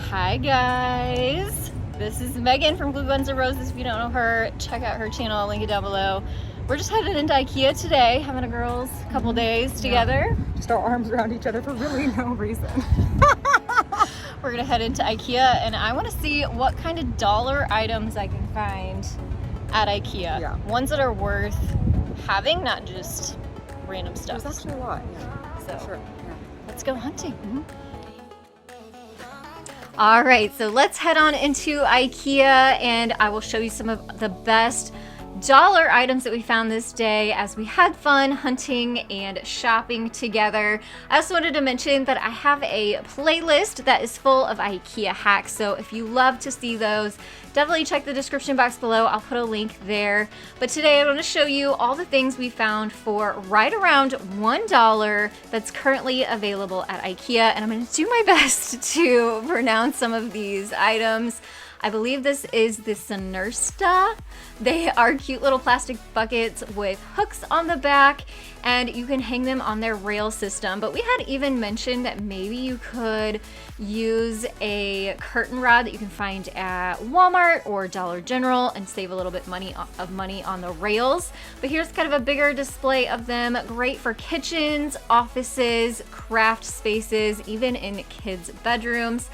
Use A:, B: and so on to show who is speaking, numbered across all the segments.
A: Hi guys, this is Megan from Glue Buns and Roses. If you don't know her, check out her channel, I'll link it down below. We're just headed into IKEA today, having a girls couple days together.
B: Just our arms around each other for really no reason.
A: We're gonna head into IKEA and I wanna see what kind of dollar items I can find at IKEA.
B: Yeah.
A: Ones that are worth having, not just random stuff.
B: There's actually a lot, yeah.
A: So,
B: Sure. Yeah.
A: let's go hunting. All right, so let's head on into IKEA and I will show you some of the best dollar items that we found this day as we had fun hunting and shopping together. I also wanted to mention that I have a playlist that is full of IKEA hacks, so if you love to see those, definitely check the description box below. I'll put a link there. But today I want to show you all the things we found for right around $1 that's currently available at IKEA, and I'm going to do my best to pronounce some of these items. I believe this is the Sinersta. They are cute little plastic buckets with hooks on the back and you can hang them on their rail system. But we had even mentioned that maybe you could use a curtain rod that you can find at Walmart or Dollar General and save a little bit of money on the rails. But here's kind of a bigger display of them. Great for kitchens, offices, craft spaces, even in kids' bedrooms.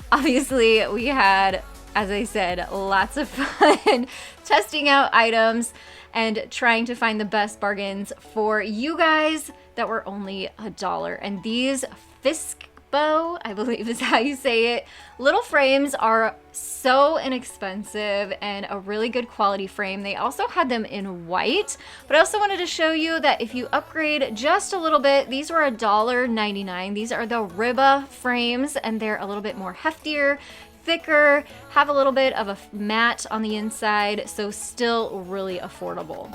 A: Obviously, we had, as I said, lots of fun testing out items and trying to find the best bargains for you guys that were only $1. And these Fiskbo, I believe is how you say it, little frames are so inexpensive and a really good quality frame. They also had them in white, but I also wanted to show you that if you upgrade just a little bit, these were $1.99. These are the Riba frames and they're a little bit more heftier, thicker, have a little bit of a mat on the inside, so still really affordable.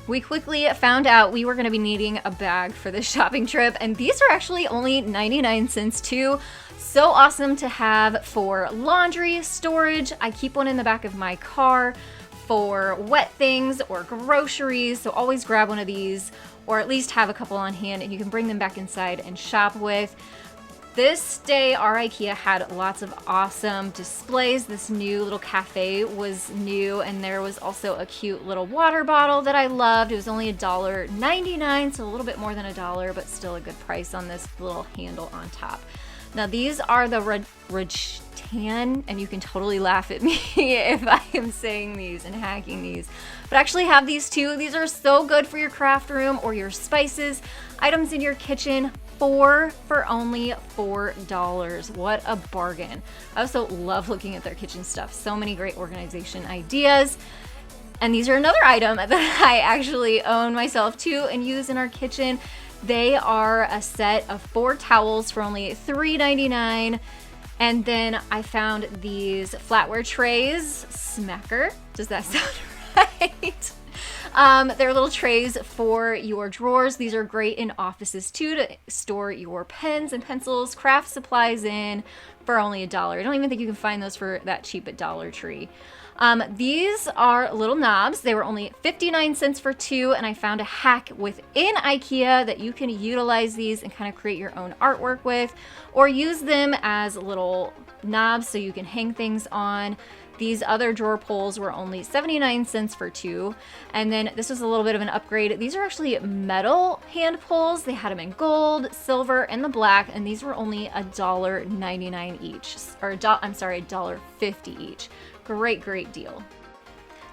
A: We quickly found out we were going to be needing a bag for this shopping trip, and these are actually only 99 cents too. So awesome to have for laundry, storage. I keep one in the back of my car for wet things or groceries, so always grab one of these or at least have a couple on hand and you can bring them back inside and shop with. This day, our IKEA had lots of awesome displays. This new little cafe was new, and there was also a cute little water bottle that I loved. It was only $1.99, so a little bit more than $1, but still a good price on this little handle on top. Now, these are the Rajtan, and you can totally laugh at me if I am saying these and hacking these, but I actually have these too. These are so good for your craft room or your spices, items in your kitchen. 4 for only $4. What a bargain. I also love looking at their kitchen stuff. So many great organization ideas. And these are another item that I actually own myself too and use in our kitchen. They are a set of 4 towels for only $3.99. And then I found these flatware trays. Smacker. Does that sound right? They're little trays for your drawers. These are great in offices too to store your pens and pencils, craft supplies in for only $1. I don't even think you can find those for that cheap at Dollar Tree. These are little knobs. They were only 59 cents for 2, and I found a hack within IKEA that you can utilize these and kind of create your own artwork with, or use them as little knobs so you can hang things on. These other drawer pulls were only 79 cents for 2. And then this was a little bit of an upgrade. These are actually metal hand pulls. They had them in gold, silver, and the black, and these were only $1.99 each. Or $1.50 each. Great deal.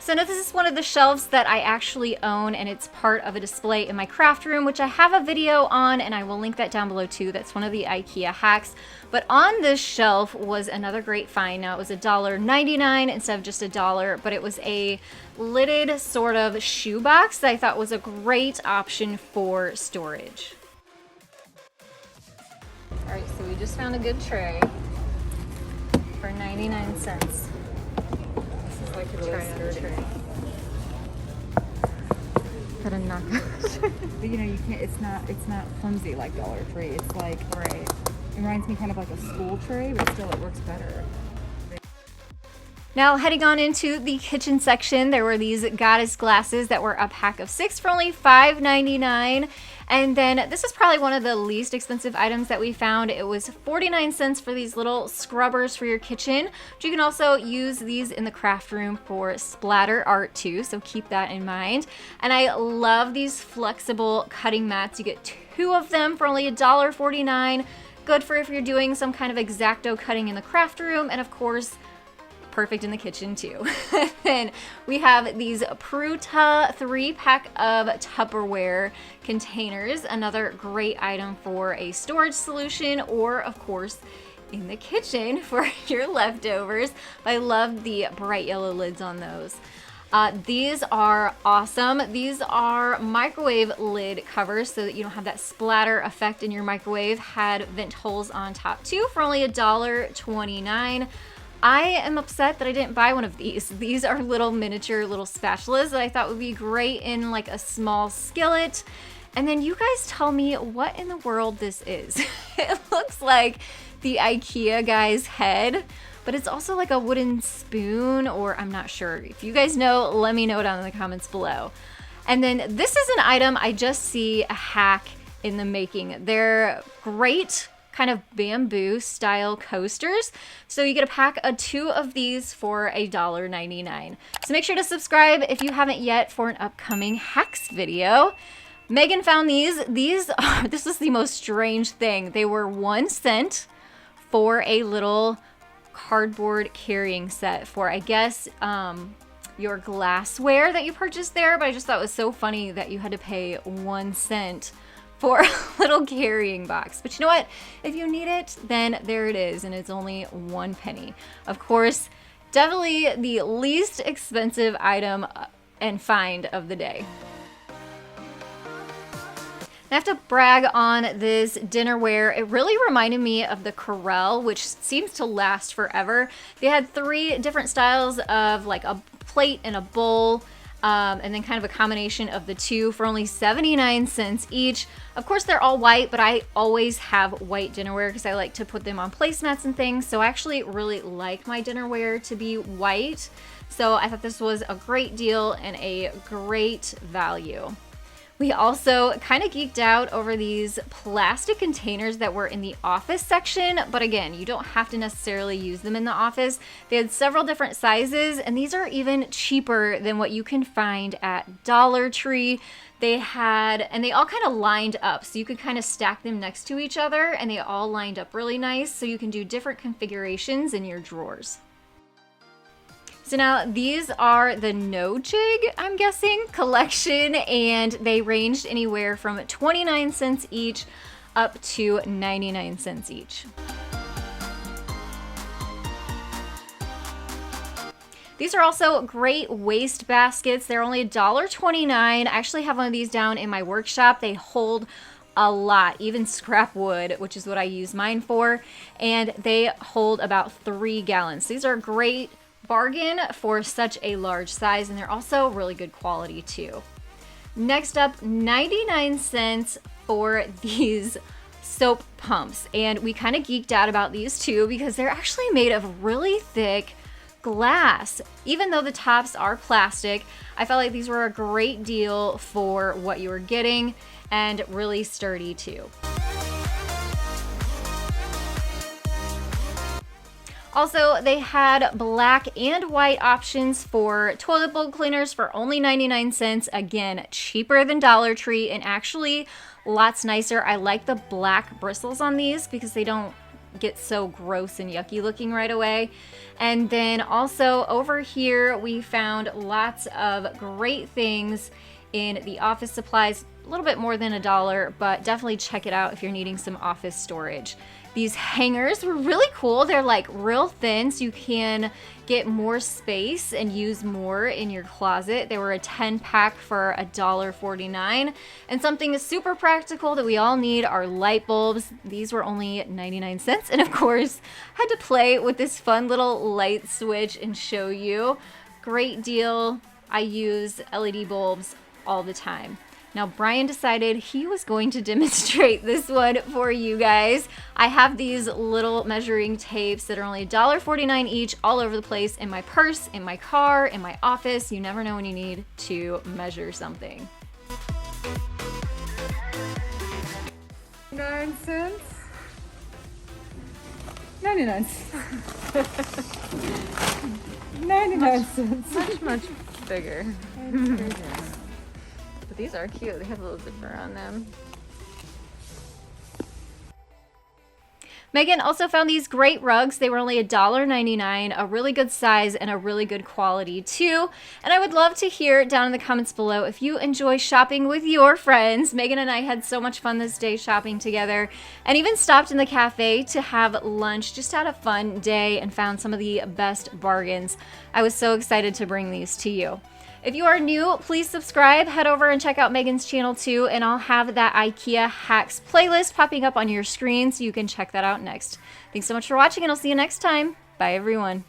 A: So now this is one of the shelves that I actually own, and it's part of a display in my craft room, which I have a video on, and I will link that down below too. That's one of the IKEA hacks. But on this shelf was another great find. Now it was $1.99 instead of just $1, but it was a lidded sort of shoebox that I thought was a great option for storage. All right, so we just found a good tray for 99 cents.
B: Like a really sturdy.
A: Gotta knock out.
B: But you know, you can't. It's not flimsy like Dollar Tree. It's like
A: Right.
B: It reminds me kind of like a school tray, but still it works better.
A: Now heading on into the kitchen section, there were these goddess glasses that were a pack of 6 for only $5.99. And then this is probably one of the least expensive items that we found. It was 49 cents for these little scrubbers for your kitchen. But you can also use these in the craft room for splatter art too, so keep that in mind. And I love these flexible cutting mats. You get 2 of them for only $1.49. Good for if you're doing some kind of X-Acto cutting in the craft room, and of course, perfect in the kitchen too. Then we have these Pruta 3-pack of Tupperware containers, another great item for a storage solution, or of course in the kitchen for your leftovers. I love the bright yellow lids on those. These are awesome. These are microwave lid covers so that you don't have that splatter effect in your microwave. Had vent holes on top too for only $1.29. I am upset that I didn't buy one of these. These are little miniature little spatulas that I thought would be great in like a small skillet. And then you guys tell me what in the world this is. It looks like the IKEA guy's head, but it's also like a wooden spoon, or I'm not sure. If you guys know, let me know down in the comments below. And then this is an item I just see a hack in the making. They're great kind of bamboo style coasters. So you get a pack of 2 of these for $1.99. So make sure to subscribe if you haven't yet for an upcoming hacks video. Megan found these. This was the most strange thing. They were 1 cent for a little cardboard carrying set for, I guess, your glassware that you purchased there. But I just thought it was so funny that you had to pay 1 cent for a little carrying box. But you know what? If you need it, then there it is, and it's only 1 penny. Of course, definitely the least expensive item and find of the day. I have to brag on this dinnerware. It really reminded me of the Corelle, which seems to last forever. They had 3 different styles of like a plate and a bowl, and then kind of a combination of the 2 for only 79 cents each. Of course, they're all white, but I always have white dinnerware because I like to put them on placemats and things. So I actually really like my dinnerware to be white. So I thought this was a great deal and a great value. We also kind of geeked out over these plastic containers that were in the office section, but again, you don't have to necessarily use them in the office. They had several different sizes, and these are even cheaper than what you can find at Dollar Tree. They all kind of lined up, so you could kind of stack them next to each other, and they all lined up really nice, so you can do different configurations in your drawers. So now these are the No Jig, I'm guessing, collection, and they ranged anywhere from 29 cents each up to 99 cents each. These are also great waste baskets. They're only $1.29. I actually have one of these down in my workshop. They hold a lot, even scrap wood, which is what I use mine for, and they hold about 3 gallons. These are great bargain for such a large size, and they're also really good quality too. Next up, 99 cents for these soap pumps, and we kind of geeked out about these too because they're actually made of really thick glass. Even though the tops are plastic, I felt like these were a great deal for what you were getting, and really sturdy too. Also, they had black and white options for toilet bowl cleaners for only 99 cents. Again, cheaper than Dollar Tree, and actually lots nicer. I like the black bristles on these because they don't get so gross and yucky looking right away. And then also over here, we found lots of great things in the office supplies. A little bit more than $1, but definitely check it out if you're needing some office storage. These hangers were really cool. They're like real thin, so you can get more space and use more in your closet. They were a 10-pack for $1.49. And something super practical that we all need are light bulbs. These were only 99 cents. And of course, I had to play with this fun little light switch and show you. Great deal. I use LED bulbs all the time. Now, Brian decided he was going to demonstrate this one for you guys. I have these little measuring tapes that are only $1.49 each all over the place in my purse, in my car, in my office. You never know when you need to measure something.
B: 99 cents. 99 cents. 99 cents.
A: Much bigger. But these are cute. They have a little zipper on them. Megan also found these great rugs. They were only $1.99, a really good size and a really good quality too. And I would love to hear down in the comments below if you enjoy shopping with your friends. Megan and I had so much fun this day shopping together and even stopped in the cafe to have lunch. Just had a fun day and found some of the best bargains. I was so excited to bring these to you. If you are new, please subscribe, head over and check out Megan's channel too, and I'll have that IKEA Hacks playlist popping up on your screen so you can check that out next. Thanks so much for watching, and I'll see you next time. Bye, everyone.